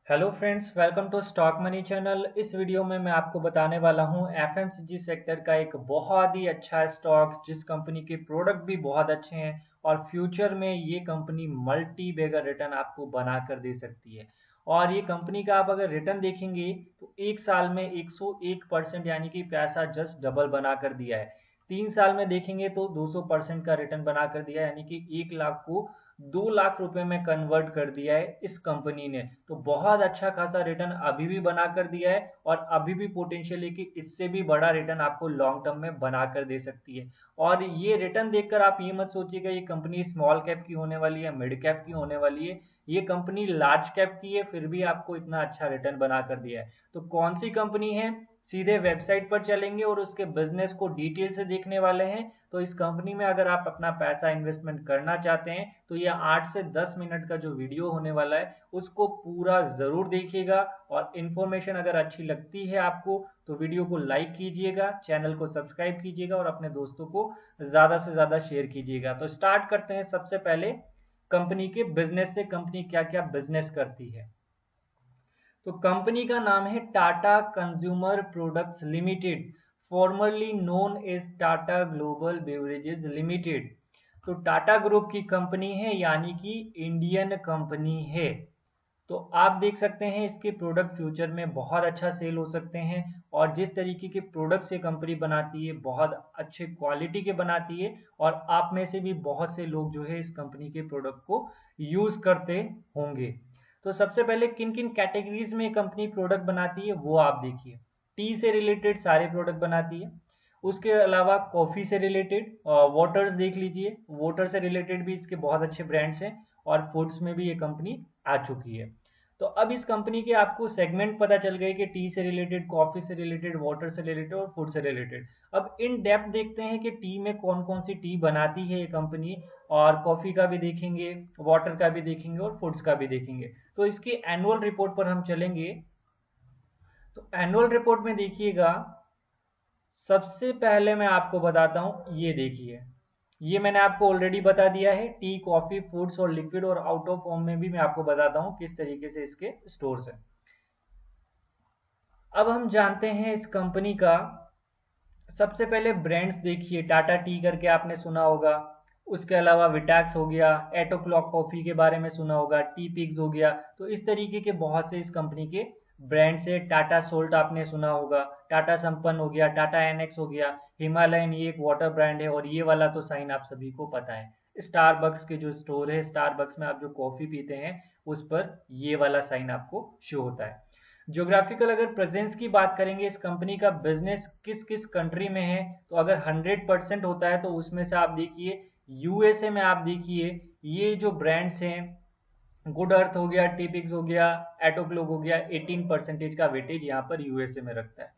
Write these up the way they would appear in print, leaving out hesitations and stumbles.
Hello friends, welcome to stock money channel. इस video में मैं आपको बताने वाला हूं एफएमसीजी सेक्टर का एक बहुत ही अच्छा स्टॉक जिस कंपनी के प्रोडक्ट भी बहुत अच्छे हैं और फ्यूचर में ये कंपनी मल्टी बैगर रिटर्न आपको बना कर दे सकती है। और ये कंपनी का आप अगर रिटर्न देखेंगे तो एक साल में 101% यानी कि पैसा जस्ट डबल बना कर दिया है। 3 साल में देखेंगे तो 200% का रिटर्न बना कर दिया है, यानी कि 1 लाख को 2 लाख रुपए में कन्वर्ट कर दिया है इस कंपनी ने। तो बहुत अच्छा खासा रिटर्न अभी भी बना कर दिया है और अभी भी पोटेंशियल है कि इससे भी बड़ा रिटर्न आपको लॉन्ग टर्म में बना कर दे सकती है। और ये रिटर्न देखकर आप ये मत सोचिएगा ये कंपनी स्मॉल कैप की होने वाली है, मिड कैप की होने वाली है। ये कंपनी लार्ज कैप की है, फिर भी आपको इतना अच्छा रिटर्न बना कर दिया है। तो कौन सी कंपनी है, सीधे वेबसाइट पर चलेंगे और उसके बिजनेस को डिटेल से देखने वाले हैं। तो इस कंपनी में अगर आप अपना पैसा इन्वेस्टमेंट करना चाहते हैं तो ये 8 से 10 मिनट का जो वीडियो होने वाला है उसको पूरा जरूर देखिएगा। और इन्फॉर्मेशन अगर अच्छी लगती है आपको तो वीडियो को लाइक कीजिएगा, चैनल को सब्सक्राइब कीजिएगा और अपने दोस्तों को ज्यादा से ज्यादा शेयर कीजिएगा। तो स्टार्ट करते हैं सबसे पहले कंपनी के बिजनेस से, कंपनी क्या क्या बिजनेस करती है। तो कंपनी का नाम है Tata consumer products limited, formerly known as Tata global beverages limited. तो टाटा ग्रुप की कंपनी है, यानी कि इंडियन कंपनी है। तो आप देख सकते हैं इसके प्रोडक्ट फ्यूचर में बहुत अच्छा सेल हो सकते हैं। और जिस तरीके के प्रोडक्ट्स ये कंपनी बनाती है बहुत अच्छे क्वालिटी के बनाती है। और आप में से भी बहुत से लोग जो है इस कंपनी के प्रोडक्ट को यूज करते होंगे। तो सबसे पहले किन किन कैटेगरीज में कंपनी प्रोडक्ट बनाती है वो आप देखिए। टी से रिलेटेड सारे प्रोडक्ट बनाती है। उसके अलावा कॉफी से रिलेटेड वाटर्स देख लीजिए, वाटर से रिलेटेड भी इसके बहुत अच्छे ब्रांड्स हैं। और फूड्स में भी ये कंपनी आ चुकी है। तो अब इस कंपनी के आपको सेगमेंट पता चल गए कि टी से रिलेटेड, कॉफी से रिलेटेड, वाटर से रिलेटेड और फूड से रिलेटेड। अब इन डेप्थ देखते हैं कि टी में कौन कौन सी टी बनाती है ये कंपनी। और कॉफी का भी देखेंगे, वाटर का भी देखेंगे और फूड्स का भी देखेंगे। तो इसकी एनुअल रिपोर्ट पर हम चलेंगे। तो एनुअल रिपोर्ट में देखिएगा, सबसे पहले मैं आपको बताता हूं, ये देखिए। ये मैंने आपको ऑलरेडी बता दिया है, टी, कॉफी, फूड्स और लिक्विड और आउट ऑफ होम में भी मैं आपको बताता हूं किस तरीके से इसके स्टोर्स हैं। अब हम जानते हैं इस कंपनी का सबसे पहले ब्रांड्स देखिए। टाटा टी करके आपने सुना होगा। उसके अलावा विटैक्स हो गया, एटो क्लॉक कॉफी के बारे में सुना होगा, टी पिग्स हो गया। तो इस तरीके के बहुत से इस कंपनी के ब्रांड्स है। टाटा सोल्ट आपने सुना होगा, टाटा संपन्न हो गया, टाटा एनएक्स हो गया, हिमालयन ये एक वाटर ब्रांड है। और ये वाला तो साइन आप सभी को पता है, स्टारबक्स के जो स्टोर है, स्टारबक्स में आप जो कॉफी पीते हैं उस पर ये वाला साइन आपको शो होता है। ज्योग्राफिकल अगर प्रेजेंस की बात करेंगे, इस कंपनी का बिजनेस किस किस कंट्री में है, तो अगर 100% होता है तो उसमें से आप देखिए यूएसए में आप देखिए ये जो ब्रांड्स हैं, गुड अर्थ हो गया, टिपिक्स हो गया, एटोक्लोग हो गया, 18% का वेटेज यहाँ पर यूएसए में रखता है।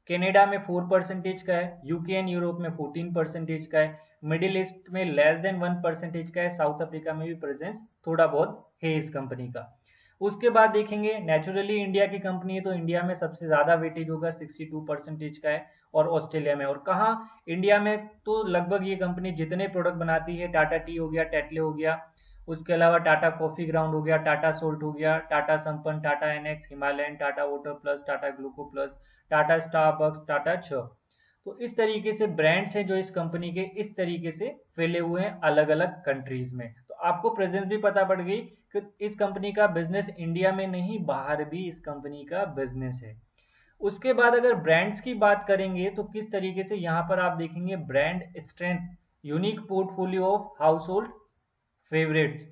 कनाडा में 4% का है, यूके एंड यूरोप में 14% का है, मिडिल ईस्ट में लेस देन 1% का है, साउथ अफ्रीका में भी प्रेजेंस थोड़ा बहुत है इस कंपनी का। उसके बाद देखेंगे, नेचुरली इंडिया की कंपनी है तो इंडिया में सबसे ज्यादा वेटेज होगा, 62% का है। और ऑस्ट्रेलिया में, और कहाँ, इंडिया में तो लगभग ये कंपनी जितने प्रोडक्ट बनाती है, टाटा टी हो गया, टेटले हो गया, उसके अलावा टाटा कॉफी ग्राउंड हो गया, टाटा सोल्ट हो गया, Tata Sampann, Tata NX, Himalayan, Tata water plus, Tata gluco plus, Tata Starbucks, Tata छ। तो इस तरीके से ब्रांड्स हैं जो इस कंपनी के इस तरीके से फैले हुए हैं अलग अलग कंट्रीज में। तो आपको प्रेजेंस भी पता पड़ गई कि इस कंपनी का बिजनेस इंडिया में नहीं, बाहर भी इस कंपनी का बिजनेस है। उसके बाद अगर ब्रांड्स की बात करेंगे तो किस तरीके से यहाँ पर आप देखेंगे, brand strength, unique portfolio of house hold favourites.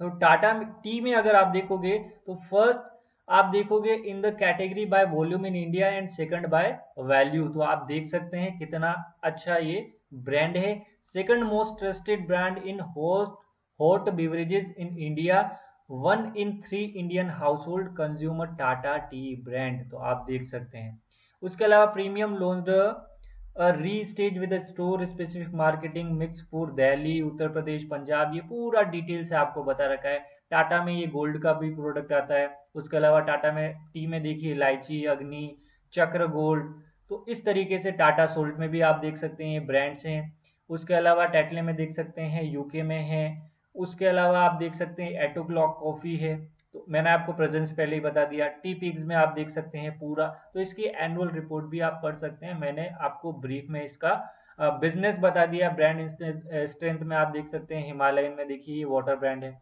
तो टाटा टी में अगर आप देखोगे तो फर्स्ट आप देखोगे in the category by volume in India and second by value. तो आप देख सकते हैं कितना अच्छा ये ब्रांड है। Second most trusted brand in hot beverages in India, 1 in 3 Indian household consumer Tata tea brand. तो आप देख सकते हैं। उसके अलावा premium launched restage with store specific marketing mix for Delhi, Uttar Pradesh, Punjab, ये पूरा डिटेल से आपको बता रखा है। टाटा में ये गोल्ड का भी प्रोडक्ट आता है। उसके अलावा टाटा में टी में देखिए इलायची, अग्नि, चक्र गोल्ड। तो इस तरीके से टाटा सोल्ट में भी आप देख सकते हैं ये ब्रांड्स हैं। उसके अलावा टेटले में देख सकते हैं, यूके में है। उसके अलावा आप देख सकते हैं एटो क्लॉक कॉफी है। तो मैंने आपको प्रेजेंस पहले ही बता दिया। टीपिक्स में आप देख सकते हैं पूरा, तो इसकी एनुअल रिपोर्ट भी आप पढ़ सकते हैं। मैंने आपको ब्रीफ में इसका बिजनेस बता दिया। ब्रांड स्ट्रेंथ में आप देख सकते हैं हिमालयन में, देखिए ये वाटर ब्रांड है।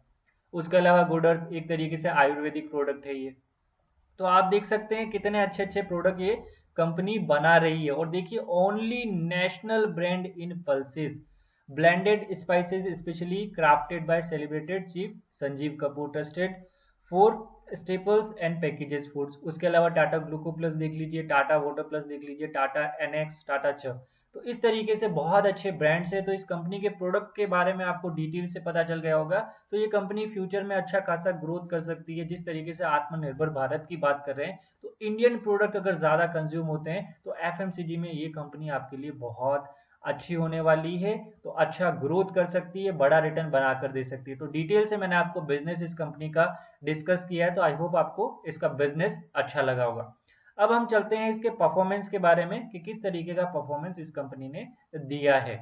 उसके अलावा गुड अर्थ एक तरीके से आयुर्वेदिक प्रोडक्ट है ये। तो आप देख सकते हैं कितने अच्छे अच्छे प्रोडक्ट ये कंपनी बना रही है। और देखिए only national brand in pulses blended spices specially crafted by celebrated chief Sanjeev Kapoor, trusted for staples and packages foods. उसके अलावा टाटा ग्लूको प्लस देख लीजिए, टाटा वाटर प्लस देख लीजिए, टाटा एनएक्स, टाटा च। तो इस तरीके से बहुत अच्छे ब्रांड्स है। तो इस कंपनी के प्रोडक्ट के बारे में आपको डिटेल से पता चल गया होगा। तो ये कंपनी फ्यूचर में अच्छा खासा ग्रोथ कर सकती है। जिस तरीके से आत्मनिर्भर भारत की बात कर रहे हैं, तो इंडियन प्रोडक्ट अगर ज्यादा कंज्यूम होते हैं तो एफएमसीजी में ये कंपनी आपके लिए बहुत अच्छी होने वाली है। तो अच्छा ग्रोथ कर सकती है, बड़ा रिटर्न बनाकर दे सकती है। तो डिटेल से मैंने आपको बिजनेस इस कंपनी का डिस्कस किया है। तो आई होप आपको इसका बिजनेस अच्छा लगा होगा। अब हम चलते हैं इसके परफॉर्मेंस के बारे में कि किस तरीके का परफॉर्मेंस इस कंपनी ने दिया है।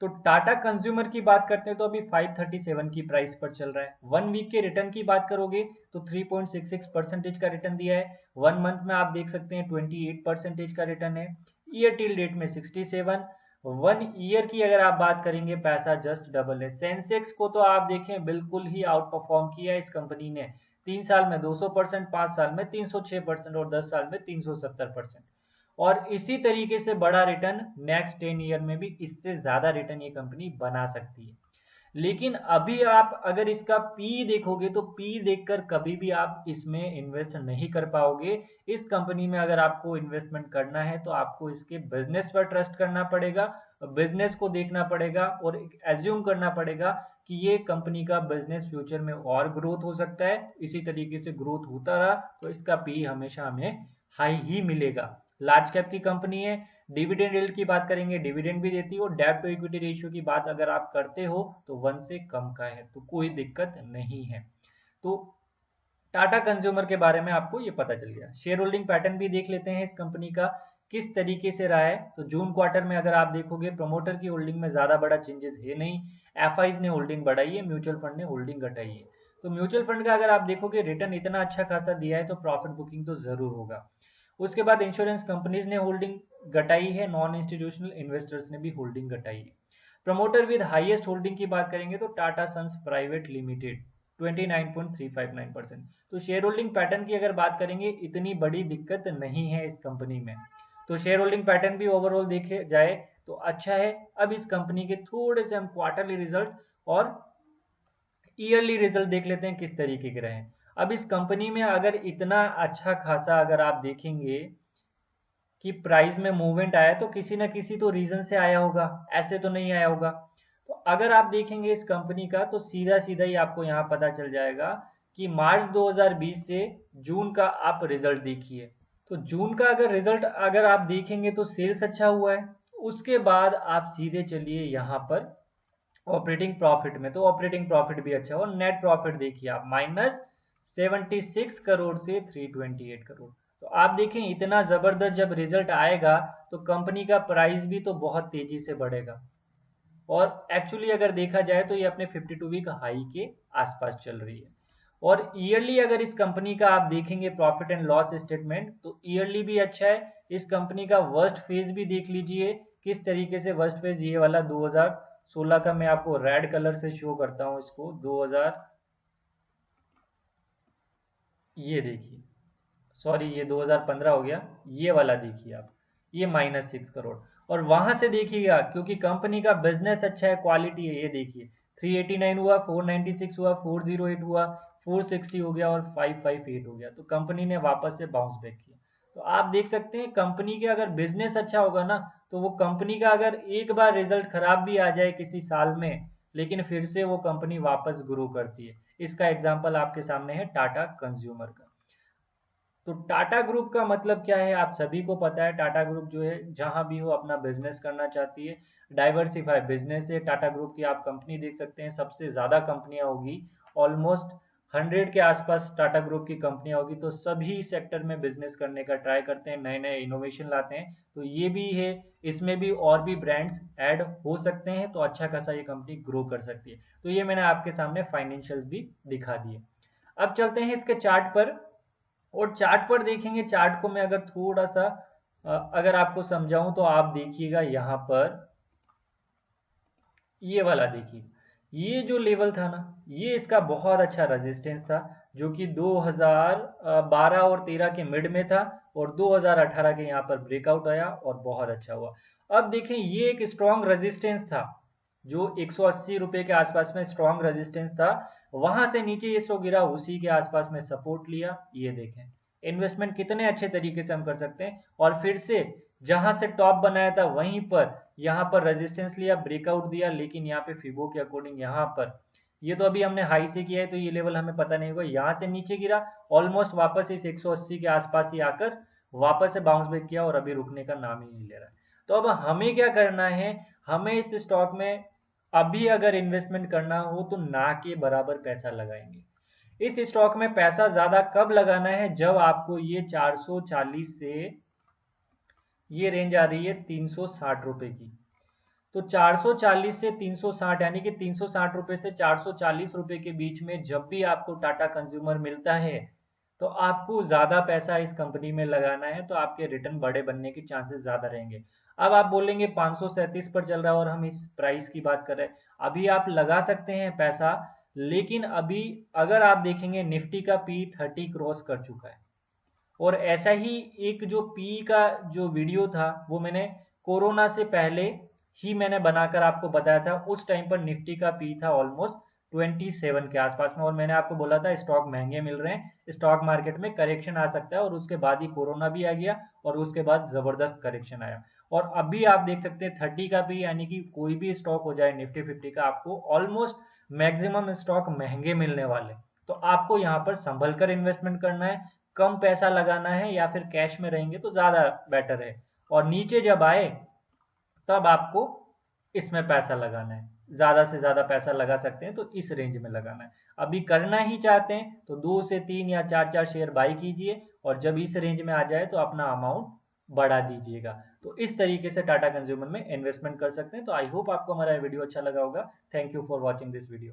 तो टाटा कंज्यूमर की बात करते हैं तो अभी 537 की प्राइस पर चल रहा है। 1 वीक के रिटर्न की बात करोगे तो 3.66% का रिटर्न दिया है। 1 मंथ में आप देख सकते हैं 28% का रिटर्न है। ईयर टिल डेट में 67। 1 ईयर की अगर आप बात करेंगे पैसा जस्ट डबल है। सेंसेक्स को तो आप देखें बिल्कुल ही आउट परफॉर्म किया है इस कंपनी ने। 3 साल में 200%, 5 साल में 306% और 10 साल में 370%। और इसी तरीके से बड़ा रिटर्न नेक्स्ट 10 ईयर में भी इससे ज्यादा रिटर्न ये कंपनी बना सकती है। लेकिन अभी आप अगर इसका पी देखोगे तो पी देखकर कभी भी आप इसमें इन्वेस्ट नहीं कर पाओगे। इस कंपनी में अगर आपको इन्वेस्टमेंट करना है तो आपको इसके बिजनेस पर ट्रस्ट करना पड़ेगा, बिजनेस को देखना पड़ेगा और एज्यूम करना पड़ेगा कि ये कंपनी का बिजनेस फ्यूचर में और ग्रोथ हो सकता है। इसी तरीके से ग्रोथ होता रहा तो इसका पी हमेशा हमें हाई ही मिलेगा। लार्ज कैप की कंपनी है। डिविडेंड यील्ड की बात करेंगे, डिविडेंड भी देती है। और डेब्ट टू इक्विटी रेशियो की बात अगर आप करते हो तो 1 से कम का है, तो कोई दिक्कत नहीं है। तो टाटा कंज्यूमर के बारे में आपको ये पता चल गया। शेयर होल्डिंग पैटर्न भी देख लेते हैं इस कंपनी का किस तरीके से रहा है। तो जून क्वार्टर में अगर आप देखोगे प्रमोटर की होल्डिंग में ज्यादा बड़ा चेंजेस है नहीं। एफआईज ने होल्डिंग बढ़ाई है, म्यूचुअल फंड ने होल्डिंग घटाई है। तो म्यूचुअल फंड का अगर आप देखोगे रिटर्न इतना अच्छा खासा दिया है तो प्रॉफिट बुकिंग तो जरूर होगा। उसके बाद इंश्योरेंस कंपनीज ने होल्डिंग घटाई है, नॉन इंस्टीट्यूशनल इन्वेस्टर्स ने भी होल्डिंग घटाई है। प्रमोटर विद हाईएस्ट होल्डिंग की बात करेंगे तो टाटा सन्स प्राइवेट लिमिटेड 29.359%। तो शेयर होल्डिंग पैटर्न की अगर बात करेंगे इतनी बड़ी दिक्कत नहीं है इस कंपनी में। तो शेयर होल्डिंग पैटर्न भी ओवरऑल देखे जाए तो अच्छा है। अब इस कंपनी के थोड़े से हम क्वार्टरली रिजल्ट और ईयरली रिजल्ट देख लेते हैं किस तरीके के रहे। अब इस कंपनी में अगर इतना अच्छा खासा अगर आप देखेंगे कि प्राइस में मूवमेंट आया तो किसी ना किसी तो रीजन से आया होगा, ऐसे तो नहीं आया होगा। तो अगर आप देखेंगे इस कंपनी का तो सीधा सीधा ही आपको यहाँ पता चल जाएगा कि मार्च 2020 से जून का आप रिजल्ट देखिए। तो जून का अगर रिजल्ट अगर आप देखेंगे तो सेल्स अच्छा हुआ है। उसके बाद आप सीधे चलिए यहाँ पर ऑपरेटिंग प्रॉफिट में, तो ऑपरेटिंग प्रॉफिट भी अच्छा और नेट प्रॉफिट देखिए आप -76 करोड़ से 328 करोड़। तो आप देखें इतना जबरदस्त जब रिजल्ट आएगा तो कंपनी का प्राइस भी तो बहुत तेजी से बढ़ेगा। और एक्चुअली अगर देखा जाए तो ये अपने 52 वीक हाई के आसपास चल रही है। और ईयरली अगर इस कंपनी का आप देखेंगे प्रॉफिट एंड लॉस स्टेटमेंट तो ईयरली भी अच्छा है। इस कंपनी का वर्स्ट फेज भी देख लीजिए किस तरीके से वर्स्ट फेज ये वाला 2016 का मैं आपको रेड कलर से शो करता हूं इसको। 2000 ये देखिए, सॉरी ये 2015 हो गया, ये वाला देखिए आप, ये -6 करोड़। और वहां से देखिएगा क्योंकि कंपनी का बिजनेस अच्छा है, क्वालिटी है, ये देखिए 389 हुआ, 496 हुआ, 408 हुआ, 460 हो गया और 558 हो गया। तो कंपनी ने वापस से बाउंस बैक किया। तो आप देख सकते हैं कंपनी के अगर बिजनेस अच्छा होगा ना तो वो कंपनी का अगर एक बार रिजल्ट खराब भी आ जाए किसी साल में लेकिन फिर से वो कंपनी वापस ग्रो करती है। इसका एग्जाम्पल आपके सामने है टाटा कंज्यूमर का। तो टाटा ग्रुप का मतलब क्या है आप सभी को पता है। टाटा ग्रुप जो है जहां भी हो अपना बिजनेस करना चाहती है, डाइवर्सिफाई बिजनेस है। टाटा ग्रुप की आप कंपनी देख सकते हैं, सबसे ज्यादा कंपनियां होगी, ऑलमोस्ट 100 के आसपास टाटा ग्रुप की कंपनियां होगी। तो सभी सेक्टर में बिजनेस करने का ट्राई करते हैं, नए नए इनोवेशन लाते हैं। तो ये भी है, इसमें भी और भी ब्रांड्स ऐड हो सकते हैं तो अच्छा खासा ये कंपनी ग्रो कर सकती है। तो ये मैंने आपके सामने फाइनेंशियल भी दिखा दिए। अब चलते हैं इसके चार्ट पर, और चार्ट पर देखेंगे। चार्ट को मैं अगर थोड़ा सा अगर आपको समझाऊं तो आप देखिएगा यहाँ पर, ये वाला देखिए, ये जो लेवल था ना, ये इसका बहुत अच्छा रेजिस्टेंस था, जो कि 2012 और 13 के मिड में था, और 2018 के यहाँ पर ब्रेकआउट आया और बहुत अच्छा हुआ। अब देखें, ये एक स्ट्रॉन्ग रेजिस्टेंस था, जो 180 रुपए के आसपास में स्ट्रॉन्ग रेजिस्टेंस था। वहां से नीचे ये स्टॉक गिरा, उसी के आसपास में सपोर्ट लिया। ये देखें इन्वेस्टमेंट कितने अच्छे तरीके से हम कर सकते हैं, और फिर से जहां से टॉप बनाया था वहीं पर यहाँ पर रेजिस्टेंस लिया, ब्रेकआउट दिया, लेकिन यहाँ पे फिबो के अकॉर्डिंग यहाँ पर, ये तो अभी हमने हाई से किया है तो ये लेवल हमें पता नहीं होगा, यहाँ से नीचे गिरा, ऑलमोस्ट वापस इस 180 के आसपास ही आकर वापस से बाउंस बैक किया, और अभी रुकने का नाम ही नहीं ले रहा है। तो अब हमें क्या करना है, हमें इस स्टॉक में अभी अगर इन्वेस्टमेंट करना हो तो ना के बराबर पैसा लगाएंगे। इस स्टॉक में पैसा ज्यादा कब लगाना है, जब आपको ये 440 से ये रेंज आ रही है 360 रुपए की, तो 440 से 360 यानी कि 360 रुपए से 440 रुपए के बीच में जब भी आपको टाटा कंज्यूमर मिलता है, तो आपको ज्यादा पैसा इस कंपनी में लगाना है, तो आपके रिटर्न बड़े बनने के चांसेस ज्यादा रहेंगे। अब आप बोलेंगे 537 पर चल रहा है और हम इस प्राइस की बात कर रहे हैं, अभी आप लगा सकते हैं पैसा, लेकिन अभी अगर आप देखेंगे निफ्टी का पी 30 क्रॉस कर चुका है। और ऐसा ही एक जो पी का जो वीडियो था, वो मैंने कोरोना से पहले ही मैंने बनाकर आपको बताया था। उस टाइम पर निफ्टी का पी था ऑलमोस्ट 27 के आसपास में, और मैंने आपको बोला था स्टॉक महंगे मिल रहे हैं, स्टॉक मार्केट में करेक्शन आ सकता है, और उसके बाद ही कोरोना भी आ गया, और उसके बाद जबरदस्त करेक्शन आया। और अभी आप देख सकते हैं 30 का पी, यानी कि कोई भी स्टॉक हो जाए निफ्टी 50 का, आपको ऑलमोस्ट मैक्सिमम स्टॉक महंगे मिलने वाले। तो आपको यहाँ पर संभल कर इन्वेस्टमेंट करना है, कम पैसा लगाना है, या फिर कैश में रहेंगे तो ज्यादा बेटर है। और नीचे जब आए तब आपको इसमें पैसा लगाना है, ज्यादा से ज्यादा पैसा लगा सकते हैं तो इस रेंज में लगाना है। अभी करना ही चाहते हैं तो 2 से 3 या 4 शेयर बाई कीजिए, और जब इस रेंज में आ जाए तो अपना अमाउंट बढ़ा दीजिएगा। तो इस तरीके से टाटा कंज्यूमर में इन्वेस्टमेंट कर सकते हैं। तो आई होप आपको हमारा वीडियो अच्छा लगा होगा। Thank you for watching this video.